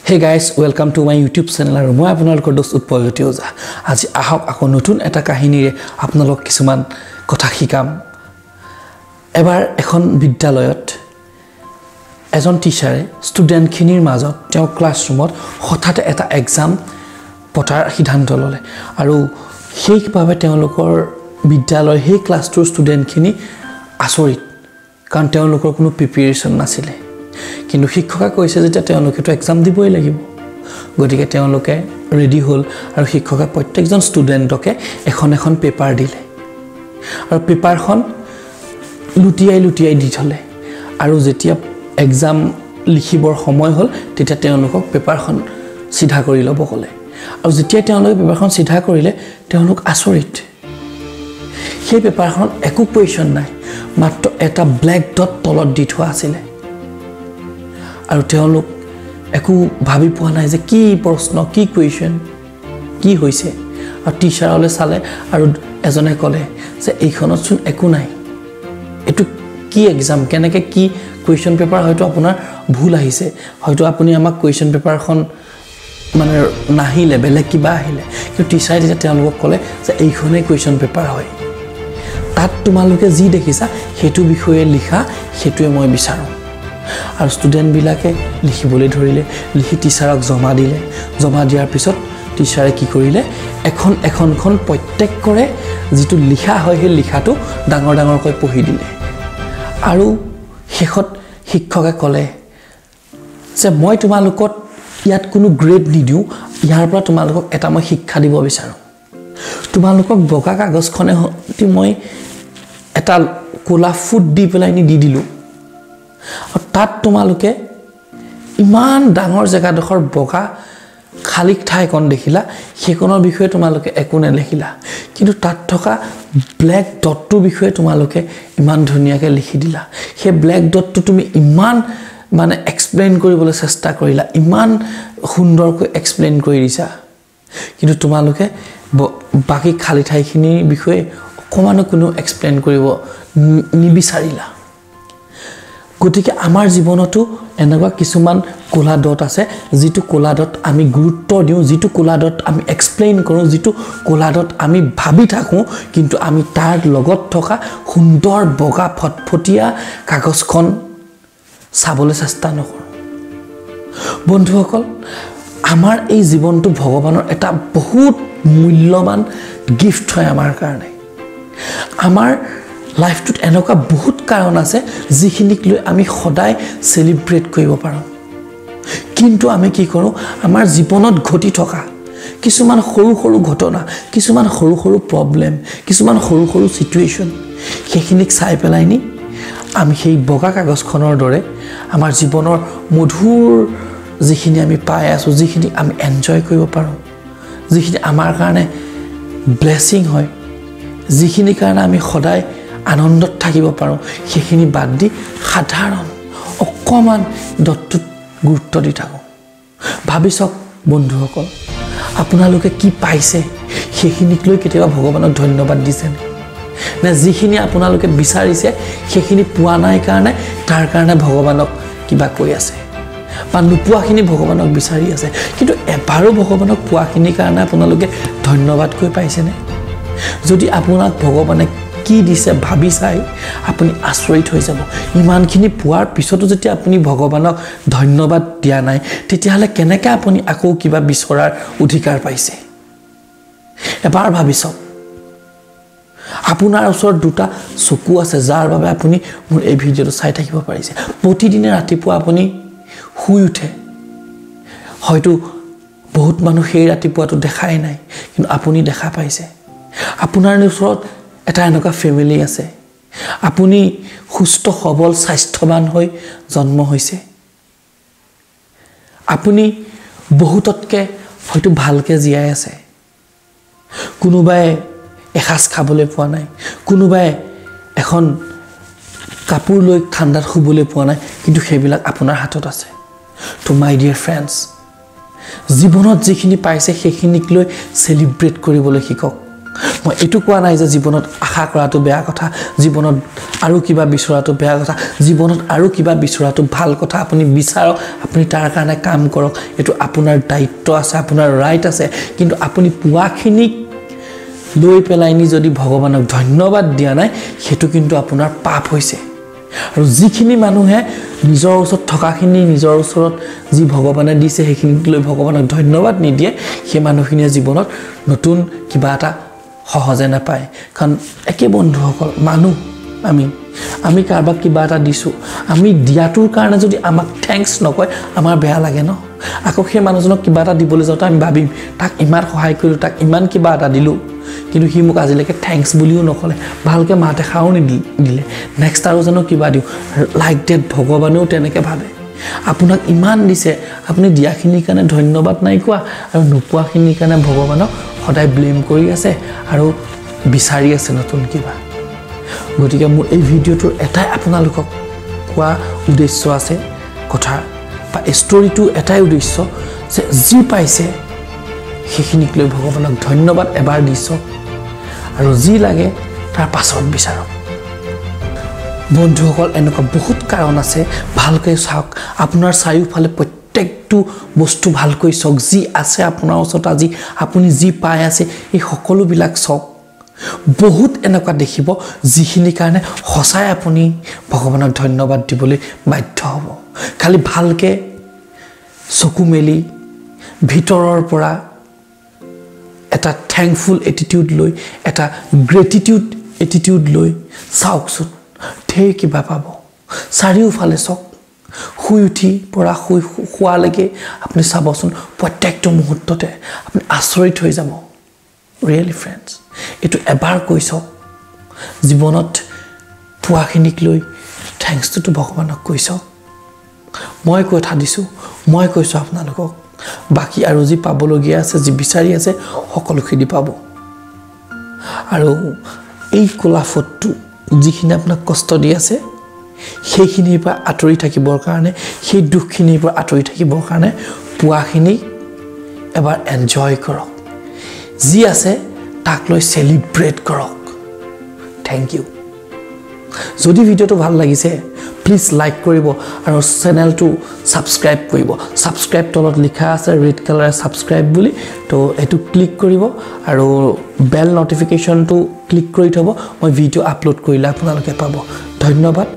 Hey guys, welcome to my YouTube channel. আৰু মই আপোনালোকৰ দোস্ত উৎপলজ্যোতি ওজা। আজি আহক আকৌ নতুন এটা কাহিনীৰে আপোনালোক কিছুমান কথা শিকাম। এবাৰ এখন বিদ্যালয়ত এজন টিচাৰে ষ্টুডেন্ট খিনিৰ মাজত তেওঁ ক্লাছৰুমত হঠাতে এটা এক্সাম পতাৰ সিদ্ধান্ত ললে আৰু সেইভাবে তেওঁলোকৰ বিদ্যালয়ৰ সেই ক্লাছটোৰ ষ্টুডেন্ট খিনি আচৰিত কাৰণ তেওঁলোকৰ কোনো প্ৰিপাৰেচন নাছিলে। কিন্তু শিক্ষকে কৈছে যে তেওঁলোকে তো এক্সাম দিবই লাগিব গতিকে তেওঁলোকে ৰেডি হল আৰু শিক্ষকে প্ৰত্যেকজন ষ্টুডেন্টকে এখন পেপাৰ দিলে আৰু পেপাৰখন লুটিয়াই দি থলে আৰু যেতিয়া এক্সাম লিখিবৰ সময় হল তেতিয়া তেওঁলোকক পেপাৰখন সিধা কৰি ল'ব ক'লে আৰু যেতিয়া তেওঁলোকে পেপাৰখন সিধা কৰিলে তেওঁলোক আচৰিত সেই পেপাৰখন একো কোৱেশ্চন নাই মাত্ৰ এটা ব্ল্যাক ডট তলত দি থোৱা আছিল আৰু তেওঁলোক একো ভাবি পোৱা নাই যে কি প্ৰশ্ন কি কোৱেশ্চন কি হৈছে আৰু টিচাৰলে চালে আৰু এজনে ক'লে যে এইখনত চোন একো নাই এটো কি এক্সাম কেনেকৈ কি কোৱেশ্চন পেপাৰ হয়তো আপোনাৰ ভুল আহিছে হয়তো আপুনি আমাক কোৱেশ্চন পেপাৰখন মানে নাহিলে বেলেগ কিবা আহিলে কিন্তু টিচাৰে যেতিয়া তেওঁলোকক ক'লে যে এইখনেই কোৱেশ্চন পেপাৰ হয় তাত তোমালোকে যি দেখিছা সেইটো বিষয়ে লিখা সেইটোৱে মই বিচাৰোঁ আৰু ষ্টুডেন্ট বিলাকে লিখিবলৈ ধৰিলে লিখি টিচাৰক জমা দিলে জমা দিয়াৰ পিছত টিচাৰে কি কৰিলে এখন প্ৰত্যেকৰে যেটো লিখা হয় সেই লিখাটো ডাঙৰকৈ পঢ়ি দিলে আৰু শেষত শিক্ষকে ক'লে যে মই তোমালোকক ইয়াত কোনো গ্ৰেড নিদিও ইয়াৰ পৰা তোমালোকক এটা মই শিক্ষা দিব বিচাৰোঁ তোমালোকক বগা কাগজখনে মই এটা কোলা ফুট দি পেলাই দি দিলো আৰু তাত তোমালোকে ইমান ডাঙৰ জেগাডখৰ বগা খালি ঠাইকন দেখিলা সেইকনৰ বিষয়ে তোমালোকে একো নেলিখিলা কিন্তু তাত থকা ব্ল্যাক ডটটোৰ বিষয়ে তোমালোকে ইমান ধুনীয়াকৈ লিখি দিলা সেই ব্ল্যাক ডটটো তুমি ইমান মানে এক্সপ্লেইন কৰিবলৈ চেষ্টা কৰিলা ইমান সুন্দৰকৈ এক্সপ্লেইন কৰি দিছা কিন্তু তোমালোকে বাকি খালি ঠাইখিনিৰ বিষয়ে অকমানো কোনো এক্সপ্লেইন কৰিব নিবিচাৰিলা গতিকে আমাৰ জীৱনতো এনেকুৱা কিছুমান কোলা ডট আছে যেটো কোলা ডট আমি গুৰুত্ব দিও যেটো কোলা ডট আমি এক্সপ্লেইন কৰো যেটো কোলা ডট আমি ভাবি থাকো কিন্তু আমি তাৰ লগত থকা সুন্দৰ বগা ফটফটিয়া কাগজখন চাবলৈ চেষ্টা নকৰো বন্ধুসকল আমাৰ এই জীৱনটো ভগৱানৰ এটা বহুত মূল্যৱান গিফট হয় আমাৰ কাৰণে আমাৰ লাইফটোত এনেকুৱা বহুত কাৰণ আছে যিখিনিক লৈ আমি সদায় সেলিব্ৰেট কৰিব পাৰোঁ কিন্তু আমি কি কৰোঁ আমাৰ জীৱনত ঘটি থকা কিছুমান সৰু ঘটনা কিছুমান সৰু প্ৰবলেম কিছুমান সৰু সিচুৱেচন সেইখিনিক চাই পেলাই নি আমি সেই বগা কাগজখনৰ দৰে আমাৰ জীৱনৰ মধুৰ যিখিনি আমি পাই আছো যিখিনি আমি এনজয় কৰিব পাৰোঁ যিখিনি আমাৰ কাৰণে ব্লেসিং হয় যিখিনি কাৰণে আমি সদায় আনন্দত থাকিব পাৰোঁ সেইখিনি বাদ দি সাধাৰণ অকমান ডটটোত গুৰুত্ব দি থাকোঁ ভাবিছক বন্ধুসকল আপোনালোকে কি পাইছে সেইখিনিক লৈ কেতিয়াবা ভগৱানক ধন্যবাদ দিছে নে যিখিনি আপোনালোকে বিচাৰিছে সেইখিনি পোৱা নাই কাৰণে তাৰ কাৰণে ভগৱানক কিবা কৈ আছে বা নুপুৱাখিনি ভগৱানক বিচাৰি আছে কিন্তু এবাৰো ভগৱানক পোৱাখিনিৰ কাৰণে আপোনালোকে ধন্যবাদ কৈ পাইছেনে যদি আপোনাক ভগৱানে কি দিছে ভাবি চাই আপুনি আচৰিত হৈ যাব ইমানখিনি পোৱাৰ পিছতো যেতিয়া আপুনি ভগৱানক ধন্যবাদ দিয়া নাই তেতিয়াহলে কেনেকৈ আপুনি আকৌ কিবা বিচৰাৰ অধিকাৰ পাইছে এবাৰ ভাবিছক আপোনাৰ ওচৰত দুটা চকু আছে যাৰ বাবে আপুনি মোৰ এই ভিডিঅটো চাই থাকিব পাৰিছে প্ৰতিদিনে ৰাতিপুৱা আপুনি শুই উঠে হয়তো বহুত মানুহ সেই ৰাতিপুৱাটো দেখাই নাই কিন্তু আপুনি দেখা পাইছে আপোনাৰ ওচৰত এটা এনেকুৱা ফ্যামিলি আছে আপুনি সুস্থ সবল স্বাস্থ্যৱান হৈ জন্ম হৈছে আপুনি বহুততকে হয়তো ভালকে জীয়াই আছে কোনোবাই এসাজ খাবলৈ পোৱা নাই কোনোবাই এখন কাপোৰ লৈ ঠাণ্ডাত শুবলৈ পোৱা নাই কিন্তু সেইবিলাক আপোনাৰ হাতত আছে তো মাই ডিয়াৰ ফ্ৰেণ্ডছ জীৱনত যিখিনি পাইছে সেইখিনিক লৈ সেলিব্ৰেট কৰিবলৈ শিকক মই এটু কোৱা নাই যে জীৱনত আশা কৰাটো বেয়া কথা জীৱনত আৰু কিবা বিচৰাটো বেয়া কথা জীৱনত আৰু কিবা বিচৰাটো ভাল কথা আপুনি বিচাৰক আপুনি তাৰ কাৰণে কাম কৰক এটো আপোনাৰ দায়িত্ব আছে আপোনাৰ ৰাইট আছে কিন্তু আপুনি পুৱাখিনিক লৈ পেলাইনি যদি ভগৱানক ধন্যবাদ দিয়া নাই হেতু কিন্তু আপোনাৰ পাপ হৈছে আৰু যিখিনি মানুহে নিজৰ ওচৰত থকাখিনি নিজৰ ওচৰত যি ভগৱানে দিছে হেখিনি লৈ ভগৱানক ধন্যবাদ নিদিয়ে সেই মানুহখিনিয়ে জীৱনত নতুন কিবা এটা সহজে নাপায় কাৰণ একে বন্ধুসকল মানুহ আমি কাৰবাক কিবা এটা দিছো আমি দিয়াটোৰ কাৰণে যদি আমাক থ্যাঙ্কস নকয় আমাৰ বেয়া লাগে ন আকৌ সেই মানুহজনক কিবা এটা দিবলৈ যাওঁতে আমি ভাবিম তাক ইমান সহায় কৰিলো তাক ইমান কিবা এটা দিলো কিন্তু হি মোক আজিলৈকে থ্যাঙ্কস বুলিও নকলে ভালকে মাতে খাও নিদিলে নেক্সট আৰু জানো কিবা দিও লাইক ডেট ভগৱানেও তেনেকে ভাবে আপোনাক ইমান দিছে আপুনি দিয়াখিনিৰ কাৰণে ধন্যবাদ নাই কোৱা আৰু নোপোৱাখিনিৰ কাৰণে ভগৱানক সদায় ব্লেম কৰি আছে আৰু বিচাৰি আছে নতুন কিবা গতিকে মোৰ এই ভিডিওটোৰ এটাই আপোনালোকক কোৱা উদ্দেশ্য আছে কথা বা ষ্টৰীটো এটাই উদ্দেশ্য যে যি পাইছে সেইখিনিক লৈ ভগৱানক ধন্যবাদ এবাৰ দিছ আৰু যি লাগে তাৰ পাছত বিচাৰক বন্ধুসকল এনেকুৱা বহুত কাৰণ আছে ভালকৈ চাওক আপোনাৰ চাৰিওফালে প্ৰত্যেকটো বস্তু ভালকৈ চাওক যি আছে আপোনাৰ ওচৰত আজি আপুনি যি পাই আছে এই সকলোবিলাক চাওক বহুত এনেকুৱা দেখিব যিখিনি কাৰণে হসাই আপুনি ভগৱানক ধন্যবাদ দিবলৈ বাধ্য হ'ব খালি ভালকে চকু মেলি ভিতৰৰ পৰা এটা থ্যাঙ্কফুল এটিটিউড লৈ এটা গ্ৰেটিটিউড এটিটিউড লৈ চাওকচোন ঢেৰ কিবা পাব চাৰিওফালে চাওক শুই উঠি পৰা শুৱালৈকে আপুনি চাবচোন প্ৰত্যেকটো মুহূৰ্ততে আপুনি আচৰিত হৈ যাব ৰিয়েলি ফ্ৰেণ্ডছ এটো এবাৰ কৈ চাওক জীৱনত পুৱাখিনিক লৈ থ্যাঙ্কস টু ভগৱানক কৈ চাওক মই কথা দিছো মই কৈছো আপোনালোকক বাকি আৰু যি পাবলগীয়া আছে যি বিচাৰি আছে সকলোখিনি পাব আৰু এই কলাফটটো যিখিনি আপোনাক কষ্ট দি আছে সেইখিনিৰ পৰা আঁতৰি থাকিবৰ কাৰণে সেই দুখখিনিৰ পৰা আঁতৰি থাকিবৰ কাৰণে পুৱাখিনি এবাৰ এনজয় কৰক যি আছে তাক লৈ সেলিব্ৰেট কৰক থ্যাংক ইউ যদি ভিডিওটো ভাল লাগিছে প্লিজ লাইক কৰিব আৰু চেনেলটো সাবস্ক্ৰাইব কৰিব সাবস্ক্ৰাইব তলত লিখা আছে ৰেড কালাৰ সাবস্ক্ৰাইব বুলি তো এটো ক্লিক কৰিব আৰু বেল নটিফিকেশনটো ক্লিক কৰি থব মই ভিডিও আপলোড কৰিলে আপোনালোকে পাব ধন্যবাদ